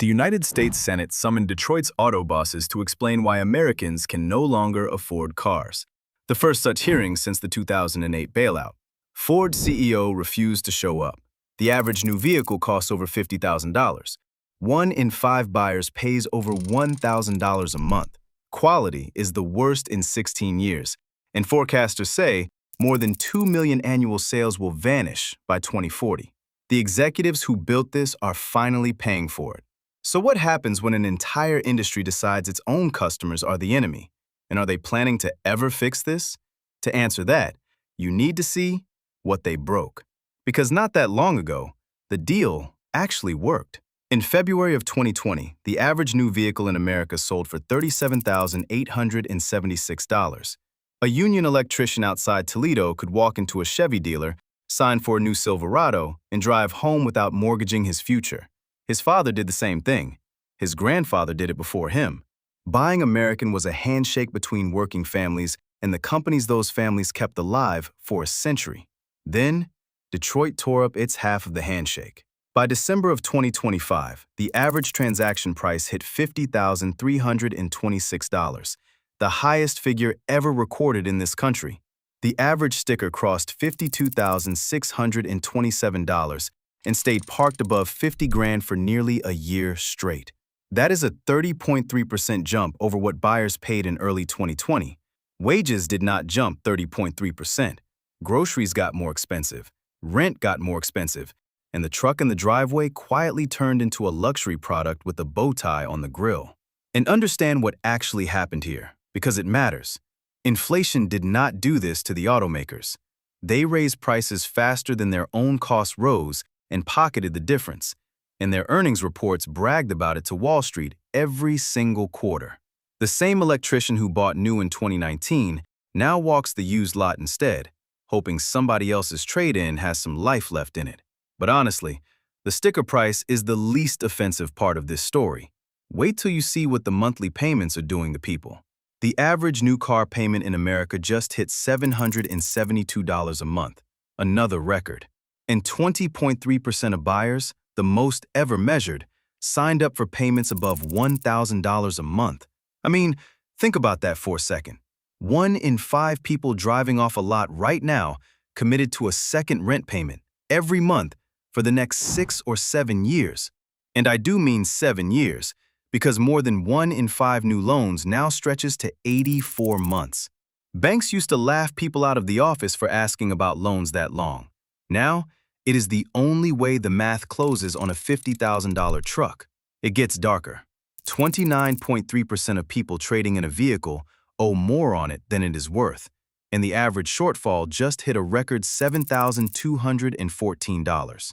The United States Senate summoned Detroit's auto bosses to explain why Americans can no longer afford cars. The first such hearing since the 2008 bailout. Ford CEO refused to show up. The average new vehicle costs over $50,000. 1 in 5 buyers pays over $1,000 a month. Quality is the worst in 16 years, and forecasters say more than 2 million annual sales will vanish by 2040. The executives who built this are finally paying for it. So what happens when an entire industry decides its own customers are the enemy? And are they planning to ever fix this? To answer that, you need to see what they broke. Because not that long ago, the deal actually worked. In February of 2020, the average new vehicle in America sold for $37,876. A union electrician outside Toledo could walk into a Chevy dealer, sign for a new Silverado, and drive home without mortgaging his future. His father did the same thing. His grandfather did it before him. Buying American was a handshake between working families and the companies those families kept alive for a century. Then, Detroit tore up its half of the handshake. By December of 2025, the average transaction price hit $50,326, the highest figure ever recorded in this country. The average sticker crossed $52,627 and stayed parked above 50 grand for nearly a year straight. That is a 30.3% jump over what buyers paid in early 2020. Wages did not jump 30.3%. Groceries got more expensive, rent got more expensive, and the truck in the driveway quietly turned into a luxury product with a bow tie on the grill. And understand what actually happened here, because it matters. Inflation did not do this to the automakers. They raised prices faster than their own costs rose and pocketed the difference, and their earnings reports bragged about it to Wall Street every single quarter. The same electrician who bought new in 2019 now walks the used lot instead, hoping somebody else's trade-in has some life left in it. But honestly, the sticker price is the least offensive part of this story. Wait till you see what the monthly payments are doing to people. The average new car payment in America just hit $772 a month, another record. And 20.3% of buyers, the most ever measured, signed up for payments above $1,000 a month. I mean, think about that for a second. 1 in 5 people driving off a lot right now committed to a second rent payment every month for the next 6 or 7 years. And I do mean 7 years, because more than 1 in 5 new loans now stretches to 84 months. Banks used to laugh people out of the office for asking about loans that long. Now, it is the only way the math closes on a $50,000 truck. It gets darker. 29.3% of people trading in a vehicle owe more on it than it is worth, and the average shortfall just hit a record $7,214.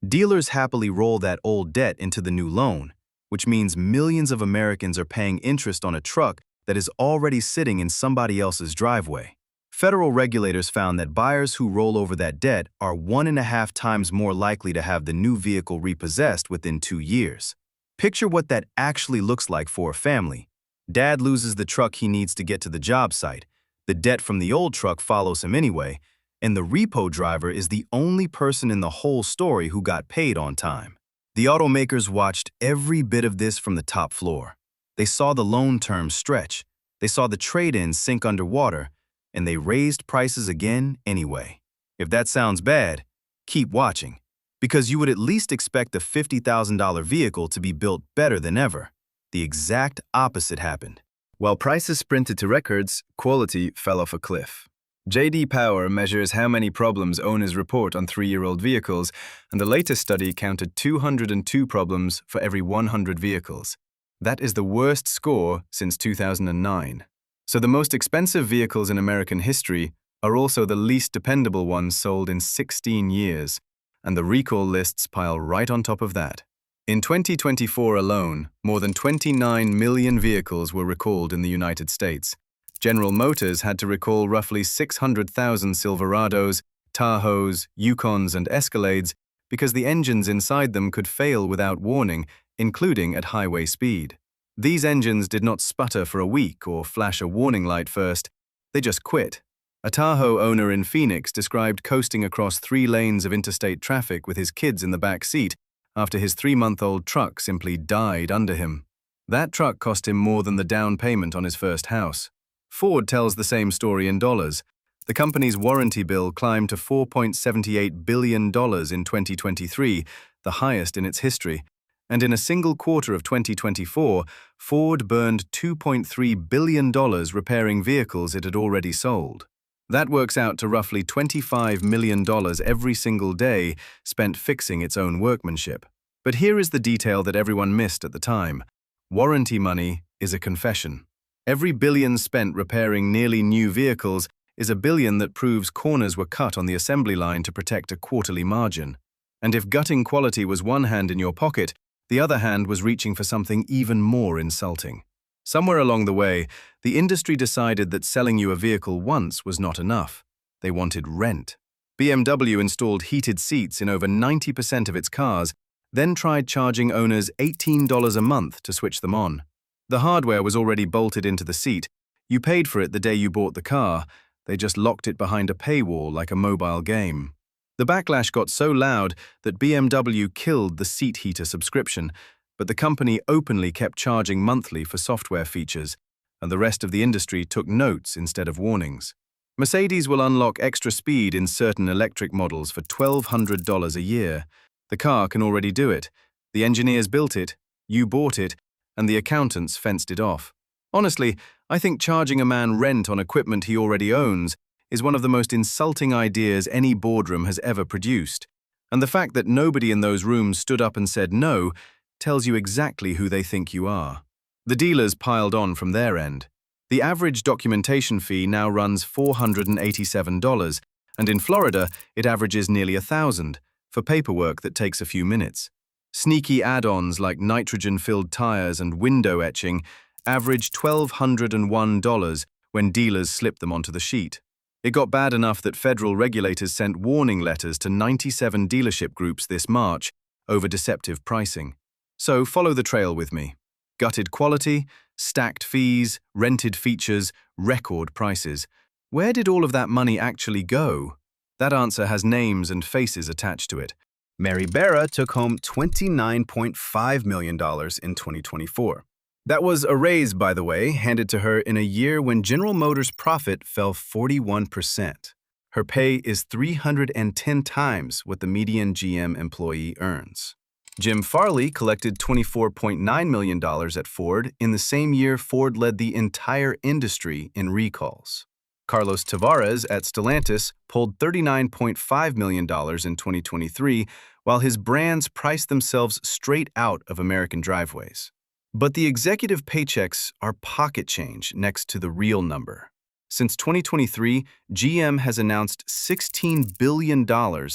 Dealers happily roll that old debt into the new loan, which means millions of Americans are paying interest on a truck that is already sitting in somebody else's driveway. Federal regulators found that buyers who roll over that debt are 1.5 times more likely to have the new vehicle repossessed within 2 years. Picture what that actually looks like for a family. Dad loses the truck he needs to get to the job site. The debt from the old truck follows him anyway, and the repo driver is the only person in the whole story who got paid on time. The automakers watched every bit of this from the top floor. They saw the loan terms stretch. They saw the trade-ins sink underwater, and they raised prices again anyway. If that sounds bad, keep watching, because you would at least expect a $50,000 vehicle to be built better than ever. The exact opposite happened. While prices sprinted to records, quality fell off a cliff. J.D. Power measures how many problems owners report on 3-year-old vehicles, and the latest study counted 202 problems for every 100 vehicles. That is the worst score since 2009. So the most expensive vehicles in American history are also the least dependable ones sold in 16 years, and the recall lists pile right on top of that. In 2024 alone, more than 29 million vehicles were recalled in the United States. General Motors had to recall roughly 600,000 Silverados, Tahoes, Yukons, and Escalades because the engines inside them could fail without warning, including at highway speed. These engines did not sputter for a week or flash a warning light first. They just quit. A Tahoe owner in Phoenix described coasting across 3 lanes of interstate traffic with his kids in the back seat after his 3-month-old truck simply died under him. That truck cost him more than the down payment on his first house. Ford tells the same story in dollars. The company's warranty bill climbed to $4.78 billion in 2023, the highest in its history. And in a single quarter of 2024, Ford burned $2.3 billion repairing vehicles it had already sold. That works out to roughly $25 million every single day spent fixing its own workmanship. But here is the detail that everyone missed at the time. Warranty money is a confession. Every billion spent repairing nearly new vehicles is a billion that proves corners were cut on the assembly line to protect a quarterly margin. And if gutting quality was one hand in your pocket, the other hand was reaching for something even more insulting. Somewhere along the way, the industry decided that selling you a vehicle once was not enough. They wanted rent. BMW installed heated seats in over 90% of its cars, then tried charging owners $18 a month to switch them on. The hardware was already bolted into the seat. You paid for it the day you bought the car. They just locked it behind a paywall like a mobile game. The backlash got so loud that BMW killed the seat heater subscription, but the company openly kept charging monthly for software features, and the rest of the industry took notes instead of warnings. Mercedes will unlock extra speed in certain electric models for $1,200 a year. The car can already do it. The engineers built it, you bought it, and the accountants fenced it off. Honestly, I think charging a man rent on equipment he already owns is one of the most insulting ideas any boardroom has ever produced. And the fact that nobody in those rooms stood up and said no tells you exactly who they think you are. The dealers piled on from their end. The average documentation fee now runs $487, and in Florida, it averages nearly $1,000 for paperwork that takes a few minutes. Sneaky add-ons like nitrogen-filled tires and window etching average $1,201 when dealers slip them onto the sheet. It got bad enough that federal regulators sent warning letters to 97 dealership groups this March over deceptive pricing. So follow the trail with me. Gutted quality, stacked fees, rented features, record prices. Where did all of that money actually go? That answer has names and faces attached to it. Mary Barra took home $29.5 million in 2024. That was a raise, by the way, handed to her in a year when General Motors' profit fell 41%. Her pay is 310 times what the median GM employee earns. Jim Farley collected $24.9 million at Ford in the same year Ford led the entire industry in recalls. Carlos Tavares at Stellantis pulled $39.5 million in 2023, while his brands priced themselves straight out of American driveways. But the executive paychecks are pocket change next to the real number. Since 2023, GM has announced $16 billion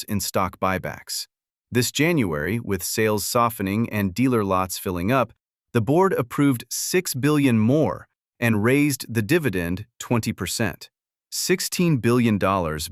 in stock buybacks. This January, with sales softening and dealer lots filling up, the board approved $6 billion more and raised the dividend 20%. $16 billion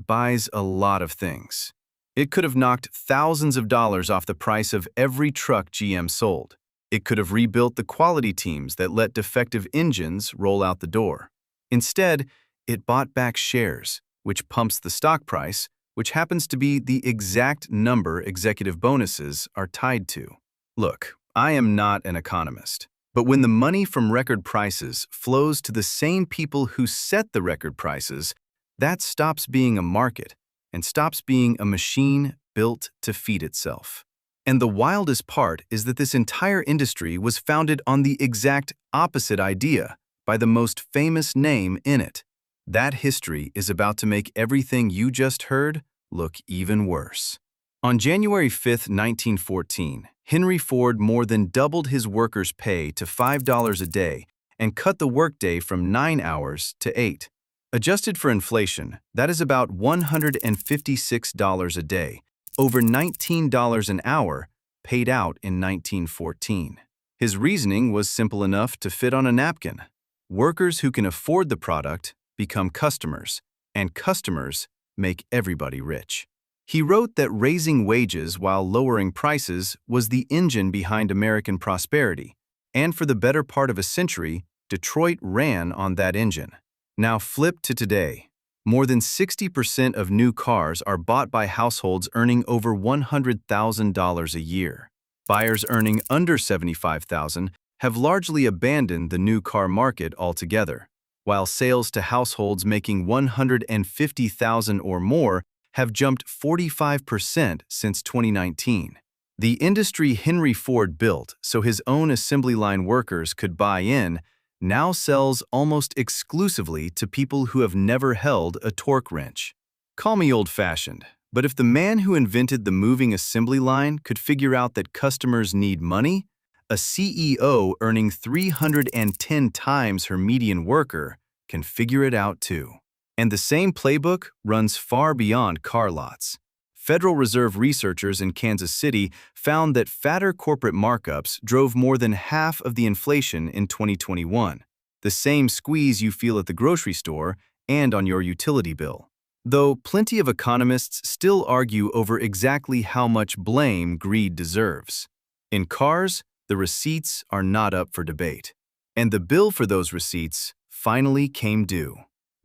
buys a lot of things. It could have knocked thousands of dollars off the price of every truck GM sold. It could have rebuilt the quality teams that let defective engines roll out the door. Instead, it bought back shares, which pumps the stock price, which happens to be the exact number executive bonuses are tied to. Look, I am not an economist, but when the money from record prices flows to the same people who set the record prices, that stops being a market and stops being a machine built to feed itself. And the wildest part is that this entire industry was founded on the exact opposite idea by the most famous name in it. That history is about to make everything you just heard look even worse. On January 5, 1914, Henry Ford more than doubled his workers' pay to $5 a day and cut the workday from 9 hours to 8. Adjusted for inflation, that is about $156 a day, over $19 an hour, paid out in 1914. His reasoning was simple enough to fit on a napkin. Workers who can afford the product become customers, and customers make everybody rich. He wrote that raising wages while lowering prices was the engine behind American prosperity, and for the better part of a century, Detroit ran on that engine. Now flip to today. More than 60% of new cars are bought by households earning over $100,000 a year. Buyers earning under $75,000 have largely abandoned the new car market altogether, while sales to households making $150,000 or more have jumped 45% since 2019. The industry Henry Ford built so his own assembly line workers could buy in now sells almost exclusively to people who have never held a torque wrench. Call me old-fashioned, but if the man who invented the moving assembly line could figure out that customers need money, a CEO earning 310 times her median worker can figure it out too. And the same playbook runs far beyond car lots. Federal Reserve researchers in Kansas City found that fatter corporate markups drove more than half of the inflation in 2021, the same squeeze you feel at the grocery store and on your utility bill. Though plenty of economists still argue over exactly how much blame greed deserves. In cars, the receipts are not up for debate. And the bill for those receipts finally came due.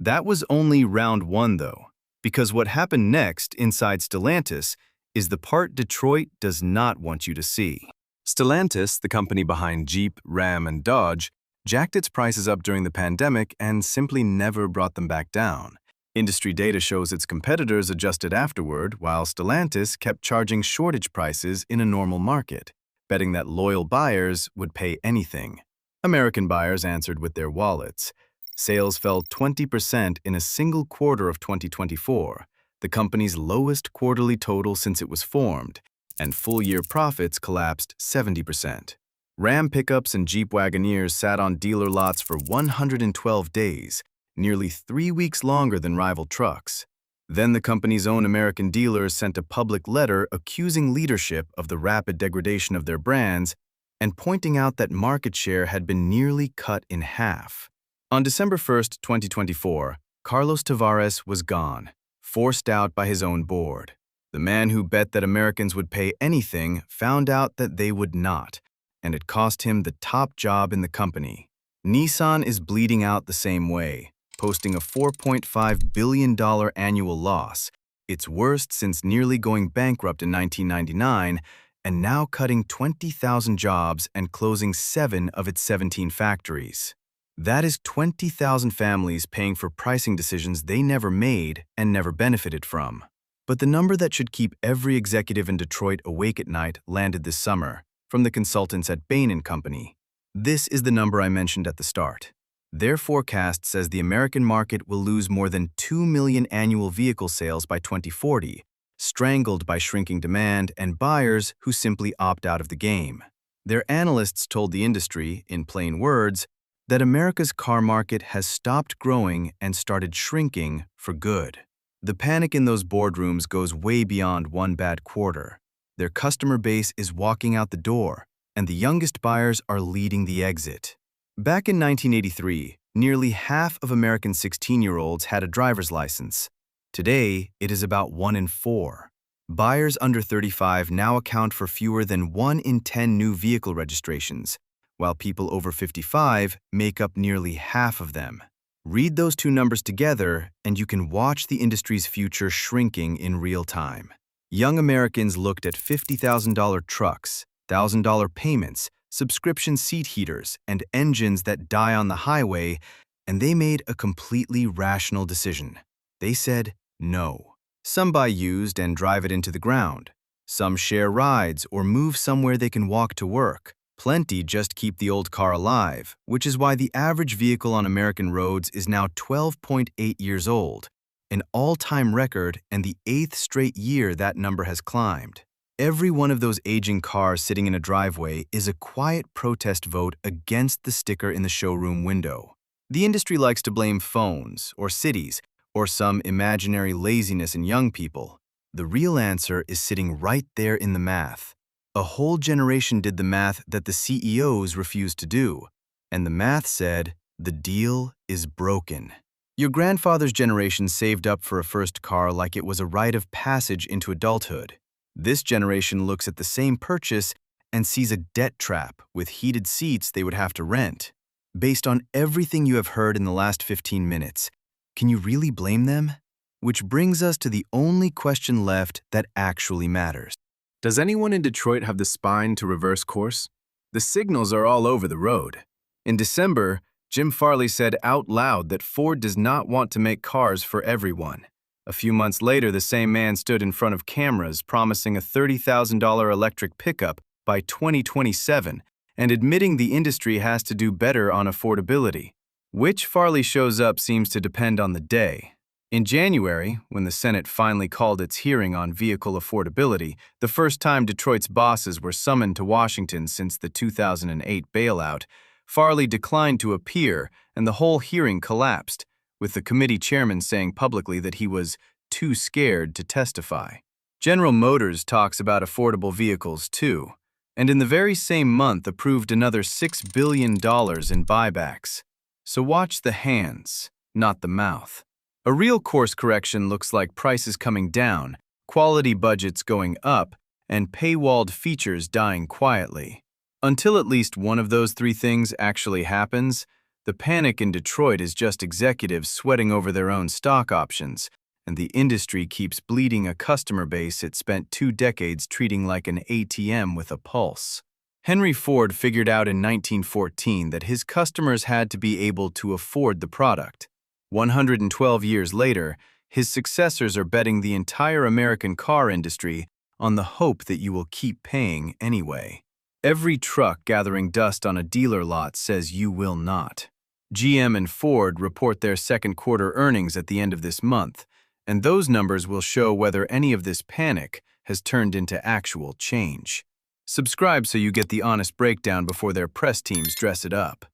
That was only round one, though, because what happened next inside Stellantis is the part Detroit does not want you to see. Stellantis, the company behind Jeep, Ram, and Dodge, jacked its prices up during the pandemic and simply never brought them back down. Industry data shows its competitors adjusted afterward, while Stellantis kept charging shortage prices in a normal market, betting that loyal buyers would pay anything. American buyers answered with their wallets. Sales fell 20% in a single quarter of 2024, the company's lowest quarterly total since it was formed, and full-year profits collapsed 70%. Ram pickups and Jeep Wagoneers sat on dealer lots for 112 days, nearly 3 weeks longer than rival trucks. Then the company's own American dealers sent a public letter accusing leadership of the rapid degradation of their brands and pointing out that market share had been nearly cut in half. On December 1, 2024, Carlos Tavares was gone, forced out by his own board. The man who bet that Americans would pay anything found out that they would not, and it cost him the top job in the company. Nissan is bleeding out the same way, posting a $4.5 billion annual loss, its worst since nearly going bankrupt in 1999, and now cutting 20,000 jobs and closing 7 of its 17 factories. That is 20,000 families paying for pricing decisions they never made and never benefited from. But the number that should keep every executive in Detroit awake at night landed this summer from the consultants at Bain & Company. This is the number I mentioned at the start. Their forecast says the American market will lose more than 2 million annual vehicle sales by 2040, strangled by shrinking demand and buyers who simply opt out of the game. Their analysts told the industry, in plain words, that America's car market has stopped growing and started shrinking for good. The panic in those boardrooms goes way beyond one bad quarter. Their customer base is walking out the door, and the youngest buyers are leading the exit. Back in 1983, nearly half of American 16-year-olds had a driver's license. Today, it is about 1 in 4. Buyers under 35 now account for fewer than 1 in 10 new vehicle registrations, while people over 55 make up nearly half of them. Read those two numbers together, and you can watch the industry's future shrinking in real time. Young Americans looked at $50,000 trucks, $1,000 payments, subscription seat heaters, and engines that die on the highway, and they made a completely rational decision. They said no. Some buy used and drive it into the ground. Some share rides or move somewhere they can walk to work. Plenty just keep the old car alive, which is why the average vehicle on American roads is now 12.8 years old, an all-time record and the 8th straight year that number has climbed. Every one of those aging cars sitting in a driveway is a quiet protest vote against the sticker in the showroom window. The industry likes to blame phones or cities or some imaginary laziness in young people. The real answer is sitting right there in the math. A whole generation did the math that the CEOs refused to do, and the math said, the deal is broken. Your grandfather's generation saved up for a first car like it was a rite of passage into adulthood. This generation looks at the same purchase and sees a debt trap with heated seats they would have to rent. Based on everything you have heard in the last 15 minutes, can you really blame them? Which brings us to the only question left that actually matters. Does anyone in Detroit have the spine to reverse course? The signals are all over the road. In December, Jim Farley said out loud that Ford does not want to make cars for everyone. A few months later, the same man stood in front of cameras promising a $30,000 electric pickup by 2027 and admitting the industry has to do better on affordability. Which Farley shows up seems to depend on the day. In January, when the Senate finally called its hearing on vehicle affordability, the first time Detroit's bosses were summoned to Washington since the 2008 bailout, Farley declined to appear and the whole hearing collapsed, with the committee chairman saying publicly that he was too scared to testify. General Motors talks about affordable vehicles too, and in the very same month approved another $6 billion in buybacks. So watch the hands, not the mouth. A real course correction looks like prices coming down, quality budgets going up, and paywalled features dying quietly. Until at least one of those three things actually happens, the panic in Detroit is just executives sweating over their own stock options, and the industry keeps bleeding a customer base it spent 2 decades treating like an ATM with a pulse. Henry Ford figured out in 1914 that his customers had to be able to afford the product. 112 years later, his successors are betting the entire American car industry on the hope that you will keep paying anyway. Every truck gathering dust on a dealer lot says you will not. GM and Ford report their second quarter earnings at the end of this month, and those numbers will show whether any of this panic has turned into actual change. Subscribe so you get the honest breakdown before their press teams dress it up.